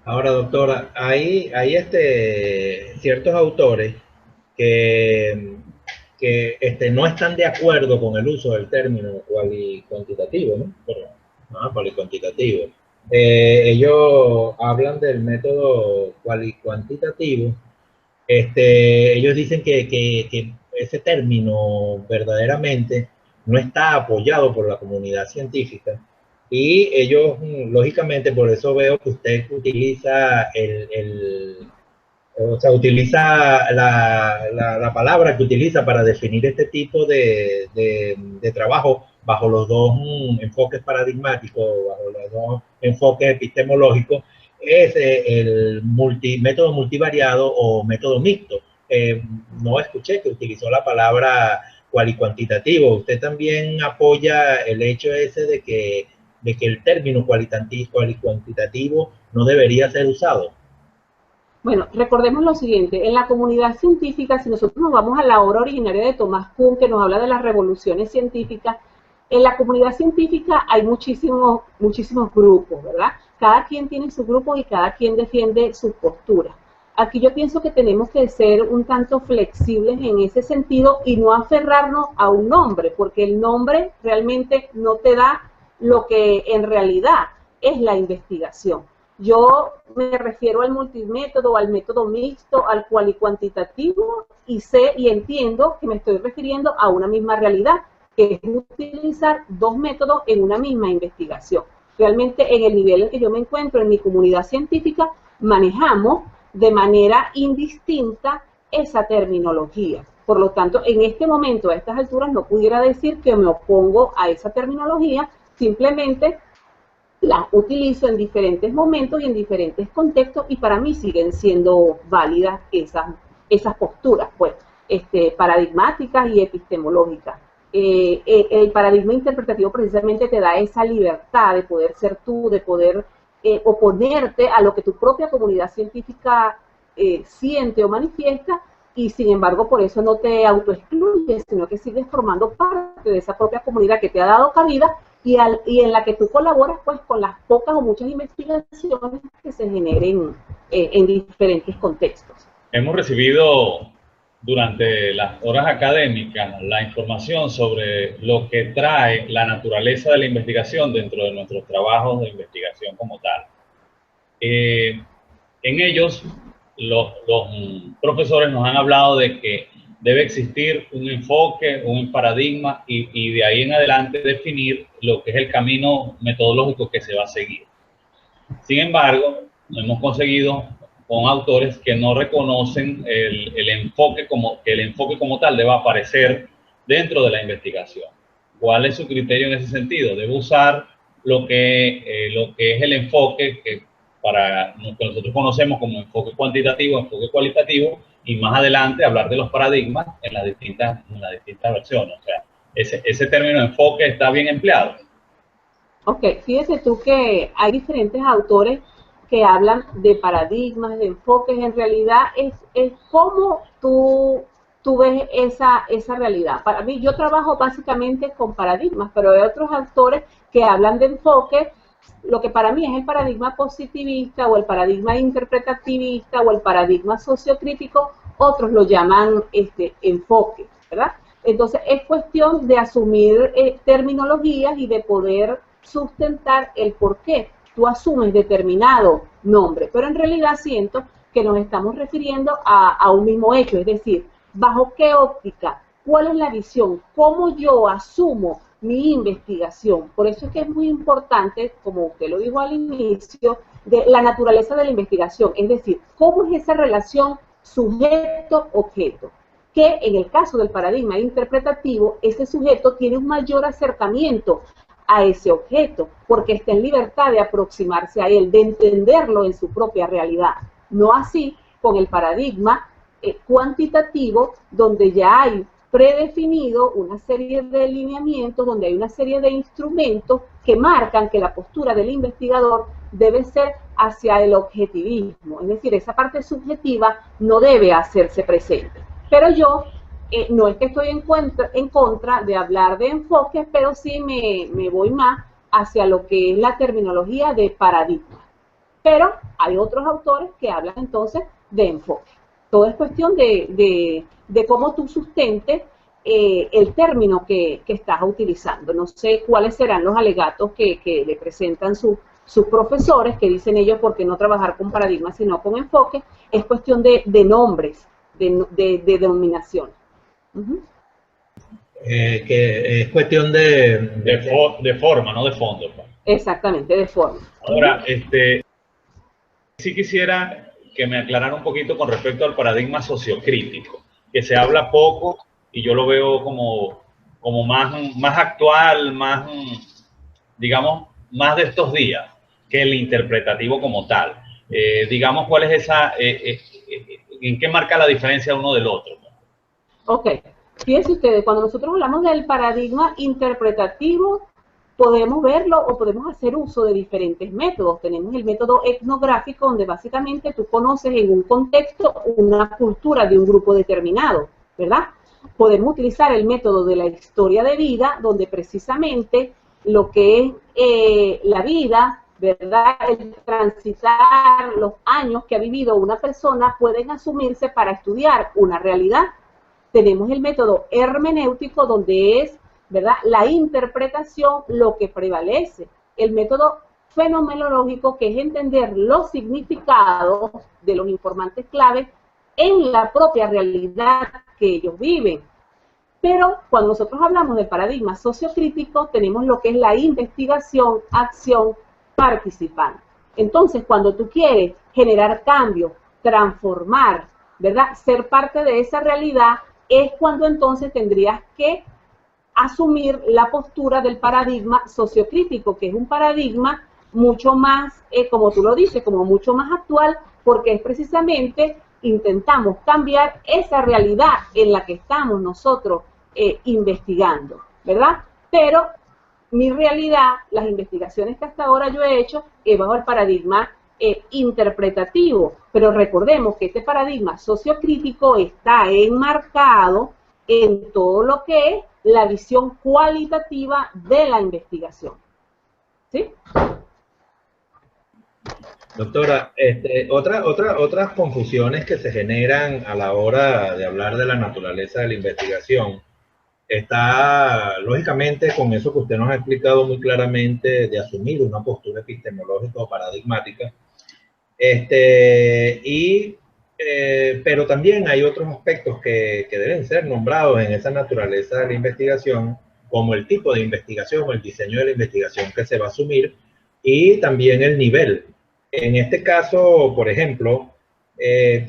Ahora, doctora, hay ciertos autores que, que no están de acuerdo con el uso del término cuantitativo, ¿no? Perdón, cuantitativo. Ellos hablan del método cuantitativo. Ellos dicen que ese término verdaderamente no está apoyado por la comunidad científica y ellos, lógicamente, por eso veo que usted utiliza o sea, utiliza la palabra que utiliza para definir este tipo de trabajo bajo los dos enfoques paradigmáticos, bajo los dos enfoques epistemológicos, es el método multivariado o método mixto. No escuché que utilizó la palabra cuantitativo. ¿Usted también apoya el hecho ese de que el término cuantitativo no debería ser usado? Bueno, recordemos lo siguiente, en la comunidad científica, si nosotros nos vamos a la obra originaria de Thomas Kuhn, que nos habla de las revoluciones científicas, en la comunidad científica hay muchísimos grupos, ¿verdad? Cada quien tiene su grupo y cada quien defiende sus posturas. Aquí yo pienso que tenemos que ser un tanto flexibles en ese sentido y no aferrarnos a un nombre, porque el nombre realmente no te da lo que en realidad es la investigación. Yo me refiero al multimétodo, al método mixto, al cual y cuantitativo, y sé y entiendo que me estoy refiriendo a una misma realidad, que es utilizar dos métodos en una misma investigación. Realmente en el nivel en que yo me encuentro en mi comunidad científica, manejamos de manera indistinta esa terminología. Por lo tanto, en este momento, a estas alturas, no pudiera decir que me opongo a esa terminología, simplemente las utilizo en diferentes momentos y en diferentes contextos y para mí siguen siendo válidas esas posturas, pues, paradigmáticas y epistemológicas. El paradigma interpretativo precisamente te da esa libertad de poder ser tú, de poder oponerte a lo que tu propia comunidad científica siente o manifiesta y sin embargo por eso no te autoexcluyes, sino que sigues formando parte de esa propia comunidad que te ha dado cabida y en la que tú colaboras pues con las pocas o muchas investigaciones que se generen en diferentes contextos. Hemos recibido durante las horas académicas la información sobre lo que trae la naturaleza de la investigación dentro de nuestros trabajos de investigación como tal. En ellos, los profesores nos han hablado de que debe existir un enfoque, un paradigma y de ahí en adelante definir lo que es el camino metodológico que se va a seguir. Sin embargo, hemos conseguido con autores que no reconocen el enfoque que el enfoque como tal debe aparecer dentro de la investigación. ¿Cuál es su criterio en ese sentido? Debe usar lo que es el enfoque que que nosotros conocemos como enfoque cuantitativo, enfoque cualitativo, y más adelante hablar de los paradigmas en las distintas versiones. O sea, ese término enfoque está bien empleado. Ok, fíjese tú que hay diferentes autores que hablan de paradigmas, de enfoques, en realidad es cómo tú ves esa realidad. Para mí, yo trabajo básicamente con paradigmas, pero hay otros autores que hablan de enfoques, lo que para mí es el paradigma positivista o el paradigma interpretativista o el paradigma sociocrítico, otros lo llaman enfoque, ¿verdad? Entonces es cuestión de asumir terminologías y de poder sustentar el por qué tú asumes determinado nombre, pero en realidad siento que nos estamos refiriendo a un mismo hecho, es decir, bajo qué óptica, cuál es la visión, cómo yo asumo mi investigación. Por eso es que es muy importante, como usted lo dijo al inicio, de la naturaleza de la investigación, es decir, cómo es esa relación sujeto-objeto, que en el caso del paradigma interpretativo, ese sujeto tiene un mayor acercamiento a ese objeto, porque está en libertad de aproximarse a él, de entenderlo en su propia realidad. No así con el paradigma cuantitativo, donde ya hay predefinido una serie de lineamientos, donde hay una serie de instrumentos que marcan que la postura del investigador debe ser hacia el objetivismo, es decir, esa parte subjetiva no debe hacerse presente. Pero yo no es que estoy en contra de hablar de enfoque, pero sí me voy más hacia lo que es la terminología de paradigma. Pero hay otros autores que hablan entonces de enfoque. Todo es cuestión de cómo tú sustentes el término que estás utilizando. No sé cuáles serán los alegatos que le presentan sus profesores, que dicen ellos por qué no trabajar con paradigmas sino con enfoque. Es cuestión de nombres, de denominación. Que es cuestión de forma, no de fondo. Exactamente, de forma. Ahora, sí quisiera que me aclarara un poquito con respecto al paradigma sociocrítico, que se habla poco y yo lo veo como más actual, más, digamos, más de estos días que el interpretativo como tal. Digamos, ¿cuál es en qué marca la diferencia uno del otro? Ok, fíjense ustedes, cuando nosotros hablamos del paradigma interpretativo, podemos verlo o podemos hacer uso de diferentes métodos. Tenemos el método etnográfico, donde básicamente tú conoces en un contexto una cultura de un grupo determinado, ¿verdad? Podemos utilizar el método de la historia de vida, donde precisamente lo que es la vida, ¿verdad? El transitar los años que ha vivido una persona pueden asumirse para estudiar una realidad. Tenemos el método hermenéutico, donde es, ¿verdad?, la interpretación lo que prevalece. El método fenomenológico, que es entender los significados de los informantes claves en la propia realidad que ellos viven. Pero cuando nosotros hablamos del paradigma sociocrítico, tenemos lo que es la investigación, acción, participante. Entonces, cuando tú quieres generar cambio, transformar, ¿verdad?, ser parte de esa realidad, es cuando entonces tendrías que asumir la postura del paradigma sociocrítico, que es un paradigma mucho más, como tú lo dices, como mucho más actual, porque es precisamente intentamos cambiar esa realidad en la que estamos nosotros investigando, ¿verdad? Pero mi realidad, las investigaciones que hasta ahora yo he hecho, es bajo el paradigma interpretativo, pero recordemos que este paradigma sociocrítico está enmarcado en todo lo que es la visión cualitativa de la investigación. ¿Sí? Doctora, otras confusiones que se generan a la hora de hablar de la naturaleza de la investigación está, lógicamente, con eso que usted nos ha explicado muy claramente, de asumir una postura epistemológica o paradigmática. Pero también hay otros aspectos que deben ser nombrados en esa naturaleza de la investigación, como el tipo de investigación, el diseño de la investigación que se va a asumir y también el nivel. En este caso, por ejemplo,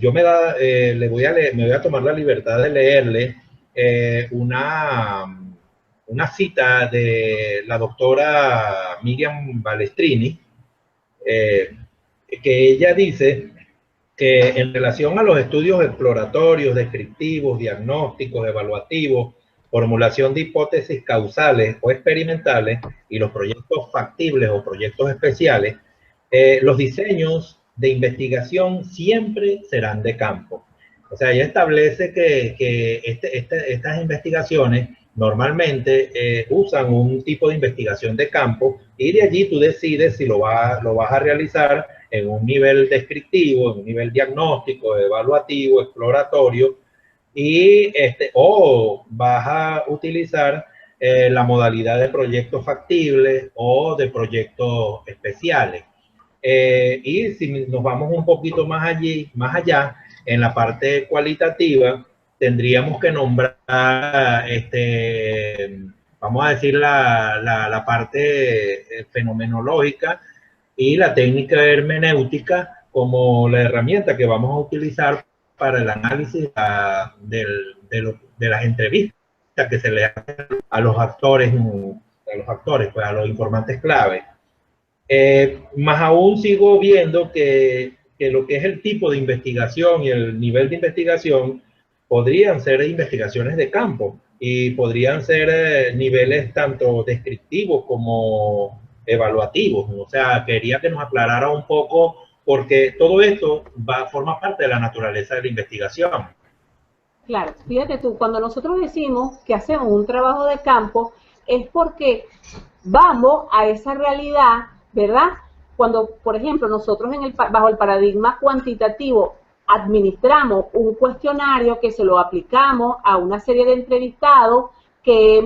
yo me voy a tomar la libertad de leerle una cita de la doctora Miriam Balestrini, que ella dice que en relación a los estudios exploratorios, descriptivos, diagnósticos, evaluativos, formulación de hipótesis causales o experimentales y los proyectos factibles o proyectos especiales, los diseños de investigación siempre serán de campo. O sea, ella establece que estas investigaciones normalmente usan un tipo de investigación de campo y de allí tú decides si lo vas a realizar en un nivel descriptivo, en un nivel diagnóstico, evaluativo, exploratorio, o vas a utilizar la modalidad de proyectos factibles o de proyectos especiales. Y si nos vamos un poquito más allá, en la parte cualitativa, tendríamos que nombrar, vamos a decir, la parte fenomenológica y la técnica hermenéutica como la herramienta que vamos a utilizar para el análisis de las entrevistas que se le hacen a los actores, pues a los informantes clave. Más aún sigo viendo que lo que es el tipo de investigación y el nivel de investigación podrían ser investigaciones de campo y podrían ser niveles tanto descriptivos como evaluativos. O sea, quería que nos aclarara un poco porque todo esto forma parte de la naturaleza de la investigación. Claro, fíjate tú, cuando nosotros decimos que hacemos un trabajo de campo, es porque vamos a esa realidad, ¿verdad?, cuando, por ejemplo, nosotros bajo el paradigma cuantitativo administramos un cuestionario que se lo aplicamos a una serie de entrevistados que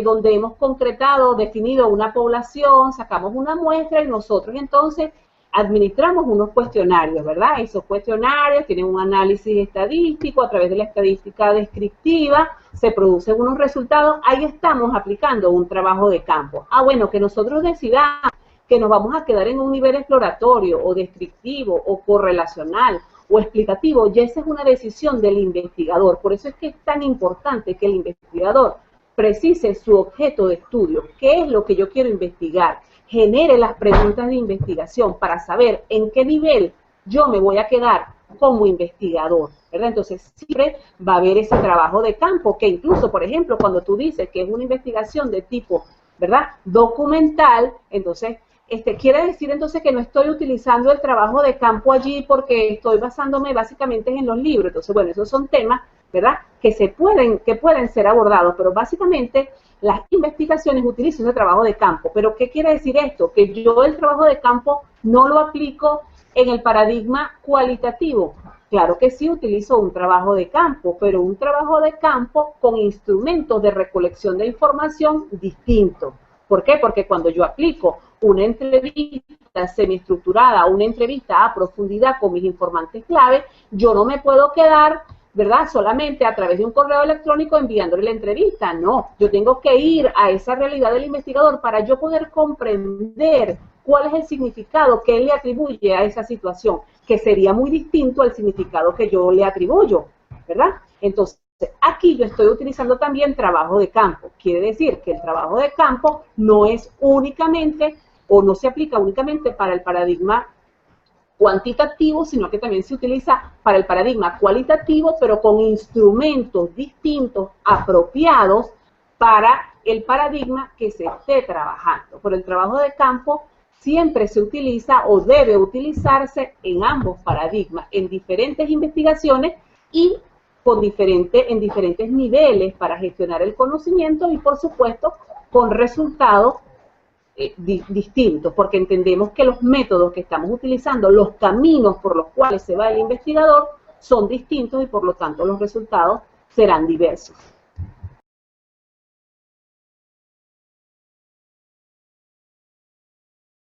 donde hemos concretado, definido una población, sacamos una muestra y nosotros entonces administramos unos cuestionarios, ¿verdad? Esos cuestionarios tienen un análisis estadístico, a través de la estadística descriptiva se producen unos resultados, ahí estamos aplicando un trabajo de campo. Ah, bueno, que nosotros decidamos que nos vamos a quedar en un nivel exploratorio o descriptivo o correlacional o explicativo, y esa es una decisión del investigador. Por eso es que es tan importante que el investigador precise su objeto de estudio, qué es lo que yo quiero investigar, genere las preguntas de investigación para saber en qué nivel yo me voy a quedar como investigador, ¿verdad? Entonces siempre va a haber ese trabajo de campo que incluso, por ejemplo, cuando tú dices que es una investigación de tipo, ¿verdad?, documental, entonces quiere decir entonces que no estoy utilizando el trabajo de campo allí porque estoy basándome básicamente en los libros. Entonces, bueno, esos son temas, ¿verdad?, que pueden ser abordados, pero básicamente las investigaciones utilizan el trabajo de campo. ¿Pero qué quiere decir esto? Que yo el trabajo de campo no lo aplico en el paradigma cualitativo. Claro que sí utilizo un trabajo de campo, pero un trabajo de campo con instrumentos de recolección de información distintos. ¿Por qué? Porque cuando yo aplico una entrevista semiestructurada, una entrevista a profundidad con mis informantes clave, yo no me puedo quedar, ¿verdad?, solamente a través de un correo electrónico enviándole la entrevista. No, yo tengo que ir a esa realidad del investigador para yo poder comprender cuál es el significado que él le atribuye a esa situación, que sería muy distinto al significado que yo le atribuyo, ¿verdad? Entonces, aquí yo estoy utilizando también trabajo de campo. Quiere decir que el trabajo de campo no es únicamente, o no se aplica únicamente para el paradigma cuantitativo, sino que también se utiliza para el paradigma cualitativo, pero con instrumentos distintos, apropiados para el paradigma que se esté trabajando. Por el trabajo de campo siempre se utiliza o debe utilizarse en ambos paradigmas, en diferentes investigaciones y en diferentes niveles para gestionar el conocimiento y, por supuesto, con resultados distintos, porque entendemos que los métodos que estamos utilizando, los caminos por los cuales se va el investigador, son distintos y, por lo tanto, los resultados serán diversos.